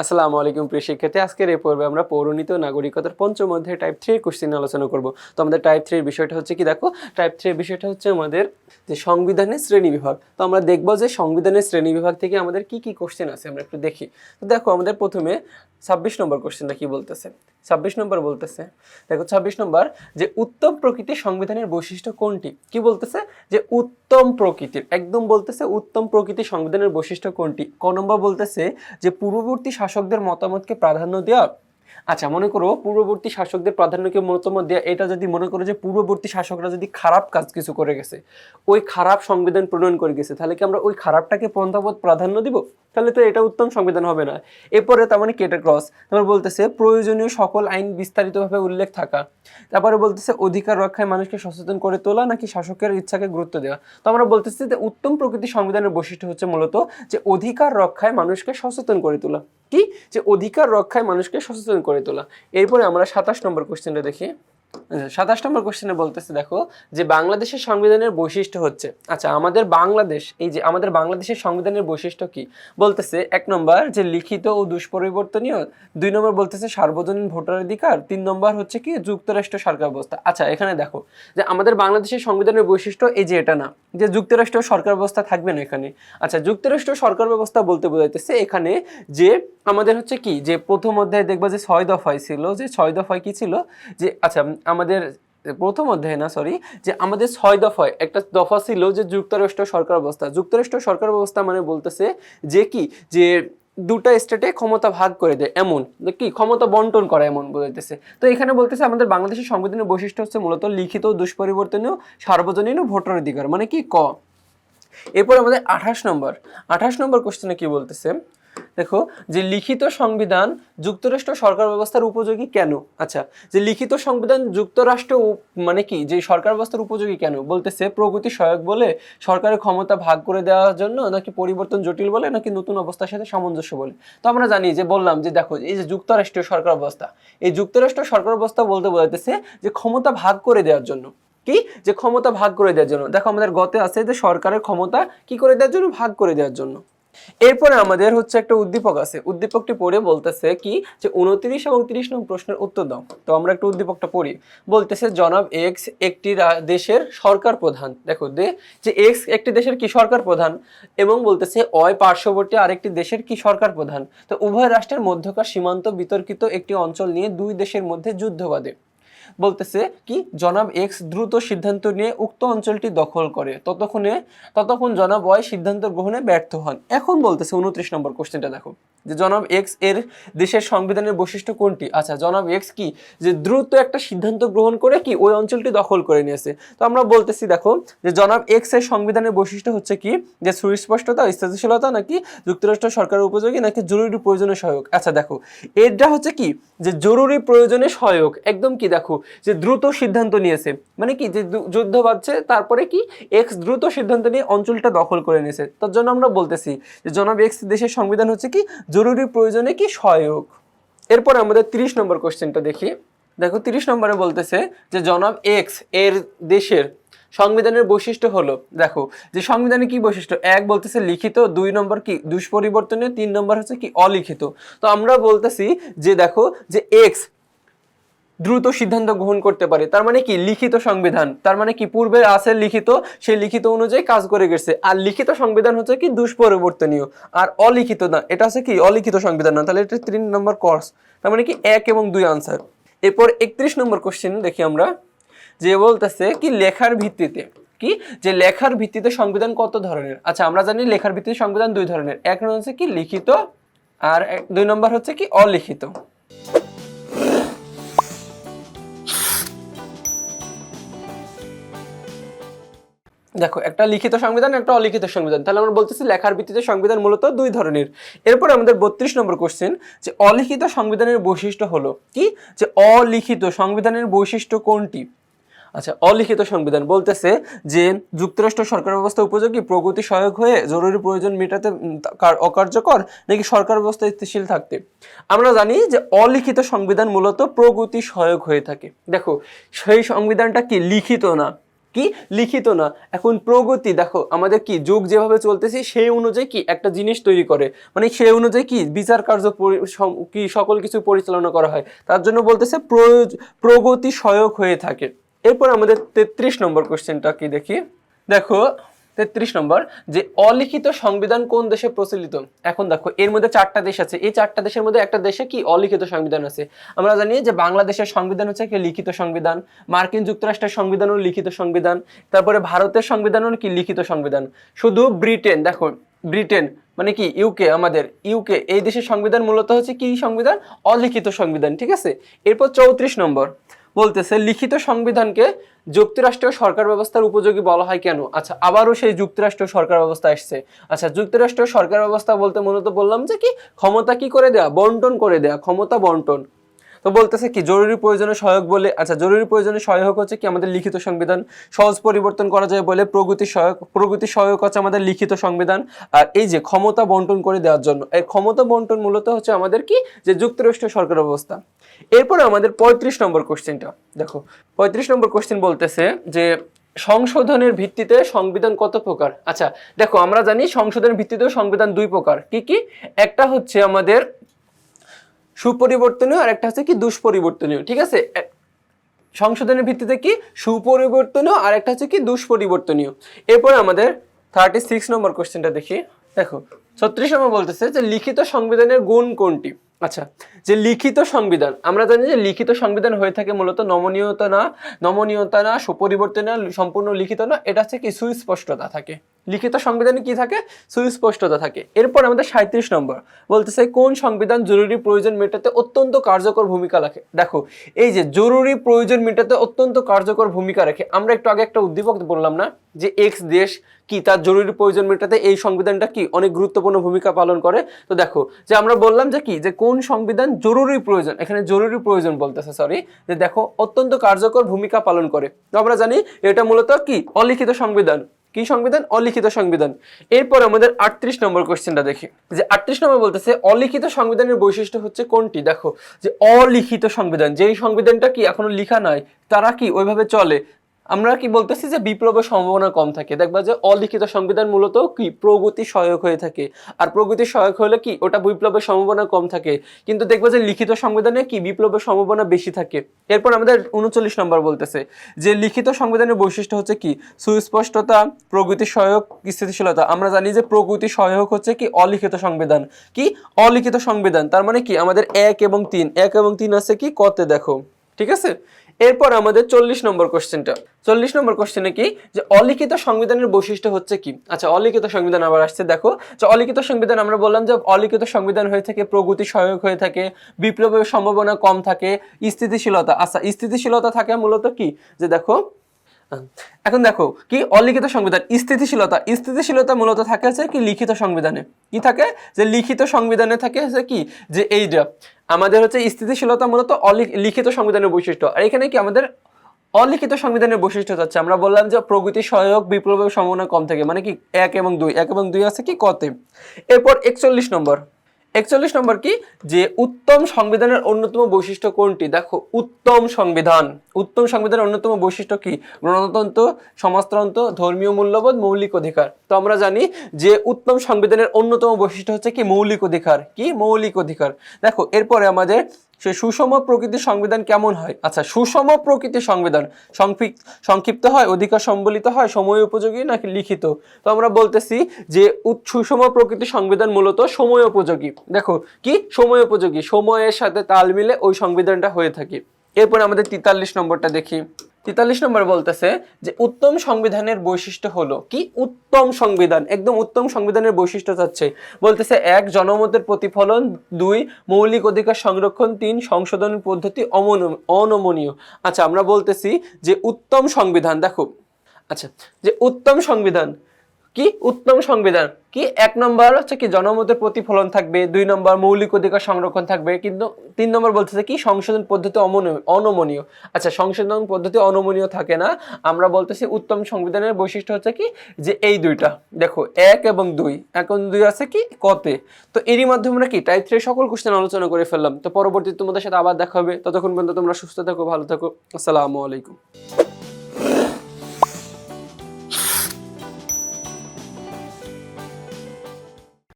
আসসালামু আলাইকুম প্রিয় শিক্ষার্থী, আজকের এই পর্বে আমরা পৌরনীতি ও নাগরিকতার পঞ্চম অধ্যায় টাইপ 3 এর কোশ্চেন আলোচনা করব। তো আমাদের টাইপ 3 এর বিষয়টা হচ্ছে কি, দেখো টাইপ 3 এর বিষয়টা হচ্ছে আমাদের যে সংবিধানের শ্রেণী বিভাগ। তো আমরা দেখব যে সংবিধানের শ্রেণী বিভাগ থেকে আমাদের কি কি কোশ্চেন আছে আমরা একটু দেখি। তো দেখো আমাদের প্রথমে 26 নম্বর কোশ্চেনটা কি বলতেছে। 26 নম্বর বলতেছে, দেখো 26 নম্বর, যে উত্তম প্রকৃতির সংবিধানের বৈশিষ্ট্য কোনটি? কি বলতেছে? যে উত্তম প্রকৃতির, একদম বলতেছে উত্তম প্রকৃতির সংবিধানের বৈশিষ্ট্য কোনটি। ক নম্বর বলতেছে যে পূর্ববর্তী শাসকদের মতামতকে প্রাধান্য দেওয়া। আচ্ছা, মনে করো পূর্ববর্তী শাসকদের প্রাধান্যকে মতামত দেওয়া, এটা যদি মনে করো যে পূর্ববর্তী শাসকরা যদি খারাপ কাজ কিছু করে গেছে, ওই খারাপ সংবিধান প্রণয়ন করে গেছে, তাহলে কি আমরা ওই খারাপটাকে পন্থাপথ প্রাধান্য দিব? তাহলে তো এটা উত্তম সংবিধান হবে না। এরপরে তার মানে কেটে ক্রস, তারপর বলতেছে প্রয়োজনীয় সকল আইন বিস্তারিতভাবে উল্লেখ থাকা। তারপরে বলতেছে অধিকার রক্ষায় মানুষকে সচেতন করে তোলা নাকি শাসকের ইচ্ছাকে গুরুত্ব দেওয়া। তো আমরা বলতেছি যে উত্তম প্রকৃতি সংবিধানের বৈশিষ্ট্য হচ্ছে মূলত যে অধিকার রক্ষায় মানুষকে সচেতন করে তোলা। কি? যে অধিকার রক্ষায় মানুষকে সচেতন করে তোলা। এরপরে আমরা 27 নম্বর কোশ্চেনটা দেখি। 27 নম্বর কোশ্চেনে বলতেছে, দেখো যে বাংলাদেশের সংবিধানের বৈশিষ্ট্য হচ্ছে, আচ্ছা আমাদের বাংলাদেশ, এই যে আমাদের বাংলাদেশের সংবিধানের বৈশিষ্ট্য কি বলতেছে, 1 নম্বর যে লিখিত ও দুষ্পরিবর্তনীয়, 2 নম্বর বলতেছে সার্বজনীন ভোটাধিকার, 3 নম্বর হচ্ছে কি যুক্তরাষ্ট্র সরকার ব্যবস্থা। আচ্ছা এখানে দেখো যে আমাদের বাংলাদেশের সংবিধানের বৈশিষ্ট্য এই যে এটা না যে যুক্তরাষ্ট্র সরকার ব্যবস্থা থাকবে না এখানে। আচ্ছা যুক্তরাষ্ট্র সরকার ব্যবস্থা বলতে বোঝাইতেছে এখানে যে আমাদের হচ্ছে কি, যে প্রথম অধ্যায়ে দেখবা যে 6 দফায় ছিল, যে 6 দফায় কি ছিল, যে আচ্ছা আমাদের প্রথম অধ্যায়ে না সরি, যে আমাদের 6 দফায় একটা দফা ছিল যে যুক্তরাষ্ট্র সরকার ব্যবস্থা। যুক্তরাষ্ট্র সরকার ব্যবস্থা মানে বলতেছে যে কি, যে দুটা স্টেটে ক্ষমতা ভাগ করে দেয়, এমন কি ক্ষমতা বন্টন করা, এমন বোঝাইতেছে। তো এখানে বলতেছে আমাদের বাংলাদেশের সংবিধানের বৈশিষ্ট্য হচ্ছে মূলত লিখিত দুষ্পরিবর্তনীয় সার্বজনীন ভোটাধিকার, মানে কি ক। এরপর আমাদের 28 নম্বর কোশ্চেনে কি বলতেছে, দেখো যে লিখিত সংবিধান যুক্তরাষ্ট্র সরকার ব্যবস্থার উপযোগী কেন? আচ্ছা যে লিখিত সংবিধান যুক্তরাষ্ট্র মানে কি যে সরকার ব্যবস্থার উপযোগী কেন বলতেছে, প্রগতি সহায়ক বলে, সরকারের ক্ষমতা ভাগ করে দেওয়ার জন্য, নাকি পরিবর্তন জটিল বলে, নাকি নতুন অবস্থার সাথে সামঞ্জস্য বলে। তো আমরা জানি যে বললাম যে দেখো এই যে যুক্তরাষ্ট্রীয় সরকার ব্যবস্থা, এই যুক্তরাষ্ট্র সরকার ব্যবস্থা বলতে বোঝাইতেছে যে ক্ষমতা ভাগ করে দেওয়ার জন্য। কি? যে ক্ষমতা ভাগ করে দেওয়ার জন্য। দেখো আমাদের গতে আছে যে সরকারের ক্ষমতা কি করে দেওয়ার জন্য, ভাগ করে দেওয়ার জন্য। এরপরে আমাদের হচ্ছে একটা উদ্দীপক আছে, উদ্দীপকটি পড়ে বলতেছে কি, যে 29 এবং 30 নম্বর প্রশ্নের উত্তর দাও। তো আমরা একটু উদ্দীপকটা পড়ি। বলতেছে জনাব এক্স একটি দেশের সরকার প্রধান, দেখো যে এক্স একটি দেশের কি সরকার প্রধান, এবং বলতেছে অয় পার্শ্ববর্তী আরেকটি দেশের কি সরকার প্রধান। তো উভয় রাষ্ট্রের মধ্যকার সীমান্ত বিতর্কিত একটি অঞ্চল নিয়ে দুই দেশের মধ্যে যুদ্ধ বাধে। বলতেছে কি, জনাব এক্স দ্রুত সিদ্ধান্ত নিয়ে উক্ত অঞ্চলটি দখল করে, ততক্ষণ জনাব ওয়াই সিদ্ধান্ত গ্রহণে ব্যর্থ হন। এখন বলতেছে 29 নম্বর কোশ্চেনটা দেখো, যে জনাব এক্স এর দেশের সংবিধানের বৈশিষ্ট্য কোনটি? আচ্ছা জনাব এক্স কি, যে দ্রুত একটা সিদ্ধান্ত গ্রহণ করে কি ওই অঞ্চলটি দখল করে নিয়েছে। তো আমরা বলতেছি দেখো যে জনাব এক্স এর সংবিধানের বৈশিষ্ট্য হচ্ছে কি, যে সুস্পষ্টতা, স্থিতিশীলতা, নাকি যুক্তরাষ্ট্র সরকারের উপযোগী, নাকি জরুরি প্রয়োজনে সহায়ক। আচ্ছা দেখো এটা হচ্ছে কি, যে জরুরি প্রয়োজনে সহায়ক, একদম কি দেখো যে দ্রুত সিদ্ধান্ত নিয়েছে, মানে কি যে যুদ্ধ বাঁধছে, তারপরে কি এক্স দ্রুত সিদ্ধান্ত নিয়ে অঞ্চলটা দখল করে নিয়েছে। তার জন্য আমরা বলতেছি যে জনাব এক্স দেশের সংবিধান হচ্ছে কি জরুরি প্রয়োজনে কি সহায়ক। এরপর আমাদের 30 নম্বর কোশ্চেনটা দেখি। দেখো 30 নম্বরে বলতেছে যে জনাব এক্স এর দেশের সংবিধানের বৈশিষ্ট্য হলো, দেখো যে সংবিধানের কি বৈশিষ্ট্য, 1 বলতেছে লিখিত, 2 নম্বর কি দুষ্পরিবর্তনীয়, 3 নম্বর হচ্ছে কি অলিখিত। তো আমরা বলতেছি যে দেখো যে এক্স দ্রুত সিদ্ধান্ত গ্রহণ করতে পারে, তার মানে কি লিখিত সংবিধান, তার মানে কি পূর্বে আছে লিখিত, সেই লিখিত অনুযায়ী কাজ করে গেছে। আর লিখিত সংবিধান হচ্ছে কি দুষ্পরিবর্তনীয়, আর অলিখিত না, এটা হচ্ছে কি অলিখিত সংবিধান না, তাহলে এটা 3 নম্বর কোর্স, তার মানে কি 1 এবং 2 আনসার। এরপর 31 নম্বর কোশ্চেন দেখি আমরা, যে বলতেছে কি লেখার ভিত্তিতে, কি যে লেখার ভিত্তিতে সংবিধান কত ধরনের। আচ্ছা আমরা জানি লেখার ভিত্তিতে সংবিধান 2 ধরনের, 1 হচ্ছে কি লিখিত, আর 2 নম্বর হচ্ছে কি অলিখিত। দেখো একটা লিখিত সংবিধান, একটা অলিখিত সংবিধান, তাহলে আমরা বলতেছি লেখার ভিত্তিতে সংবিধান মূলত 2 ধরনের। এরপর আমাদের 32 নম্বর কোশ্চেন, যে অলিখিত সংবিধানের বৈশিষ্ট্য হলো কি, যে অলিখিত সংবিধানের বৈশিষ্ট্য কোনটি। আচ্ছা অলিখিত সংবিধান বলতেছে যে যুক্তরাষ্ট্র সরকার ব্যবস্থা উপযোগী, প্রগতি সহায়ক হয়ে, জরুরি প্রয়োজন মেটাতে অকার্যকর, নাকি সরকার ব্যবস্থা স্থিতিশীল থাকতে। আমরা জানি যে অলিখিত সংবিধান মূলত প্রগতি সহায়ক হয়ে থাকে। দেখো সেই সংবিধানটা কি লিখিত না, কি লিখিত না। এখন প্রগতি দেখো আমাদের কি যুগ যেভাবে চলতেছে সেই অনুযায়ী কি একটা জিনিস তৈরি করে, মানে সেই অনুযায়ী কি বিচার কার্য কি সকল কিছু পরিচালনা করা হয়, তার জন্য বলতেছে প্রগতি সহায়ক হয়ে থাকে। এরপর আমাদের 33 নম্বর কোশ্চেনটা কি দেখি, দেখো 33 নম্বর, যে অলিখিত সংবিধান কোন দেশে প্রচলিত। এখন দেখো এর মধ্যে 4টা দেশ আছে, এই 4টা দেশের মধ্যে একটা দেশে কি অলিখিত সংবিধান আছে। আমরা জানি যে বাংলাদেশের সংবিধান হচ্ছে কি লিখিত সংবিধান, মার্কিন যুক্তরাষ্ট্রের সংবিধানও লিখিত সংবিধান, তারপরে ভারতের সংবিধানও কি লিখিত সংবিধান। শুধু ব্রিটেন, দেখো ব্রিটেন মানে কি ইউকে, আমাদের ইউকে এই দেশের সংবিধান মূলত হচ্ছে কি সংবিধান, অলিখিত সংবিধান, ঠিক আছে। এরপর 34 নম্বর বলতেছে লিখিত সংবিধানকে যুক্তরাষ্ট্রীয় সরকার ব্যবস্থার উপযোগী বলা হয় কেন। আচ্ছা আবারও সেই যুক্তরাষ্ট্রীয় সরকার ব্যবস্থা আসছে। আচ্ছা যুক্তরাষ্ট্রীয় সরকার ব্যবস্থা বলতে মূলত বললাম যে কি ক্ষমতা কি করে দেয়া, বন্টন করে দেয়া, ক্ষমতা বন্টন। তো বলতেছে কি জরুরি প্রয়োজনে সহায়ক বলে, আচ্ছা জরুরি প্রয়োজনে সহায়ক হচ্ছে কি আমাদের লিখিত সংবিধান, সহজ পরিবর্তন করা যায় বলে প্রগতি সহায়ক হচ্ছে আমাদের লিখিত সংবিধান। আর এই যে ক্ষমতা বন্টন করে দেওয়ার জন্য, এই ক্ষমতা বন্টন মূলত হচ্ছে আমাদের কি যে যুক্তরাষ্ট্রীয় সরকার ব্যবস্থা। এরপরে আমাদের 35 নম্বর কোশ্চেনটা দেখো, 35 নম্বর কোশ্চেন বলতেছে যে সংশোধনের ভিত্তিতে সংবিধান কত প্রকার। আচ্ছা দেখো আমরা জানি সংশোধনের ভিত্তিতেও সংবিধান 2 প্রকার, কি কি, একটা হচ্ছে আমাদের সুপরিবর্তনীয় আর একটা হচ্ছে কি দুষ্পরিবর্তনীয়, ঠিক আছে। সংশোধনের ভিত্তিতে কি সুপরিবর্তনীয় আর একটা হচ্ছে কি দুষ্পরিবর্তনীয়। এরপরে আমাদের 36 নম্বর কোশ্চেনটা দেখি, দেখো 36 নম্বর বলতেছে যে লিখিত সংবিধানের গুণ কোনটি। আচ্ছা যে লিখিত সংবিধান, আমরা জানি যে লিখিত সংবিধান হয়ে থাকে মূলত নমনীয়তা না সুপরিবর্তন না সম্পূর্ণ লিখিত না, এটা হচ্ছে কি সুস্পষ্টতা থাকে। লিখিত সংবিধানে কি থাকে, সুস্পষ্টতা থাকে। এরপর আমাদের 37 নম্বর বলতেছে কোন সংবিধান জরুরি প্রয়োজন মেটাতে অত্যন্ত কার্যকর ভূমিকা রাখে। দেখো এই যে জরুরি প্রয়োজন মেটাতে অত্যন্ত কার্যকর ভূমিকা রাখে, আমরা একটু আগে একটা উদ্দীপক বললাম না যে এক্স দেশ কি তার জরুরি প্রয়োজন মেটাতে এই সংবিধানটা কি অনেক গুরুত্বপূর্ণ ভূমিকা পালন করে। তো দেখো যে আমরা বললাম যে কি যে কোন সংবিধান জরুরি প্রয়োজন, এখানে জরুরি প্রয়োজন বলতেছে সরি, যে দেখো অত্যন্ত কার্যকর ভূমিকা পালন করে। তো আমরা জানি এটা মূলত কি অলিখিত সংবিধান, কি সংবিধান, অলিখিত সংবিধান। এরপর আমাদের 38 নম্বর কোশ্চেনটা দেখি, যে 38 নম্বর বলতেছে অলিখিত সংবিধানের বৈশিষ্ট্য হচ্ছে কোনটি। দেখো যে অলিখিত সংবিধান, যেই সংবিধানটা কি এখনো লিখা নাই তারা কি ওইভাবে চলে, আমরা কি বলতেছি যে বিপ্লবের সম্ভাবনা কম থাকে। দেখবা যে অলিখিত সংবিধান মূলত কি প্রগতি সহায়ক হয়ে থাকে, আর প্রগতি সহায়ক হলে কি ওটা বিপ্লবের সম্ভাবনা কম থাকে, কিন্তু দেখবা যে লিখিত সংবিধানে কি বিপ্লবের সম্ভাবনা বেশি থাকে। এরপর আমাদের 39 নম্বর বলতেছে যে লিখিত সংবিধানের বৈশিষ্ট্য হচ্ছে কি সুস্পষ্টতা, প্রগতি সহায়ক, স্থিতিশীলতা। আমরা জানি যে প্রগতি সহায়ক হচ্ছে কি অলিখিত সংবিধান, কি অলিখিত সংবিধান, তার মানে কি আমাদের 1 এবং 3 আছে কি কতে, দেখো ঠিক আছে। এরপর আমাদের 40 নম্বর কোশ্চেনটা, 40 নম্বর কোশ্চেনে কি যে অলিখিত সংবিধানের বৈশিষ্ট্য হচ্ছে কি। আচ্ছা অলিখিত সংবিধান আবার আসছে, দেখো যে অলিখিত সংবিধান আমরা বললাম যে অলিখিত সংবিধান হয়ে থাকে প্রগতি সহায়ক হয়ে থাকে, বিপ্লবের সম্ভাবনা কম থাকে, স্থিতিশীলতা। আচ্ছা স্থিতিশীলতা থাকে মূলত কি যে দেখো এখন দেখো কি অলিখিত সংবিধান স্থিতিশীলতা মূলত থাকে হচ্ছে কি লিখিত সংবিধানে, কি থাকে যে লিখিত সংবিধানে থাকে হচ্ছে কি যে এইটা আমাদের হচ্ছে স্থিতিশীলতা মূলত লিখিত সংবিধানের বৈশিষ্ট্য। আর এখানে কি আমাদের অলিখিত সংবিধানের বৈশিষ্ট্য হচ্ছে আমরা বললাম যে প্রগতি সহায়ক, বিপ্লবের সম্ভাবনা কম থাকে, মানে কি 1 এবং 2 আছে কি কতে। এরপর 41 নম্বর কি যে উত্তম সংবিধানের অন্যতম বৈশিষ্ট্য কোনটি। দেখো উত্তম সংবিধানের অন্যতম বৈশিষ্ট্য কি গণতন্ত্র, সমাজতন্ত্র, ধর্মীয় মূল্যবোধ, মৌলিক অধিকার। তো আমরা জানি যে উত্তম সংবিধানের অন্যতম বৈশিষ্ট্য হচ্ছে কি মৌলিক অধিকার, কি মৌলিক অধিকার। দেখো এরপরে আমাদের সে সুষম প্রকৃতির সংবিধান কেমন হয়। আচ্ছা সুষম প্রকৃতির সংবিধান সংক্ষিপ্ত হয়, অধিকার সম্বলিত হয়, সময় উপযোগী নাকি লিখিত। তো আমরা বলতেছি যে সুষম প্রকৃতির সংবিধান মূলত সময় উপযোগী। দেখো কি সময় উপযোগী, সময়ের সাথে তাল মিলে ওই সংবিধানটা হয়ে থাকে। এরপর আমাদের 43 নম্বরটা দেখি, 43 নম্বর বলতেছে যে উত্তম সংবিধানের বৈশিষ্ট্য হলো কি উত্তম সংবিধান, একদম উত্তম সংবিধানের বৈশিষ্ট্য চাচ্ছে। বলতেছে 1 জনমতের প্রতিফলন, 2 মৌলিক অধিকার সংরক্ষণ, 3 সংশোধন পদ্ধতি অনমনীয়। আচ্ছা আমরা বলতেছি যে উত্তম সংবিধান, দেখো আচ্ছা যে উত্তম সংবিধান কি উত্তম সংবিধান কি 1 নম্বর হচ্ছে কি জনমতের প্রতিফলন থাকবে, 2 নম্বর মৌলিক অধিকার সংরক্ষণ থাকবে, কিন্তু 3 নম্বর বলতেছে কি সংশোধন পদ্ধতি অনমনীয়। আচ্ছা সংশোধন পদ্ধতি অনমনীয় থাকে না, আমরা বলতেছি উত্তম সংবিধানের বৈশিষ্ট্য হচ্ছে কি যে এই দুইটা। দেখো 1 এবং 2 আছে কি কতে। তো এরই মাধ্যমে আমরা কি টাইপ 3 সকল কোশ্চেন আলোচনা করে ফেললাম। তো পরবর্তীতে তোমাদের সাথে আবার দেখা হবে, ততক্ষণ পর্যন্ত তোমরা সুস্থ থাকো, ভালো থাকো, আসসালামু আলাইকুম।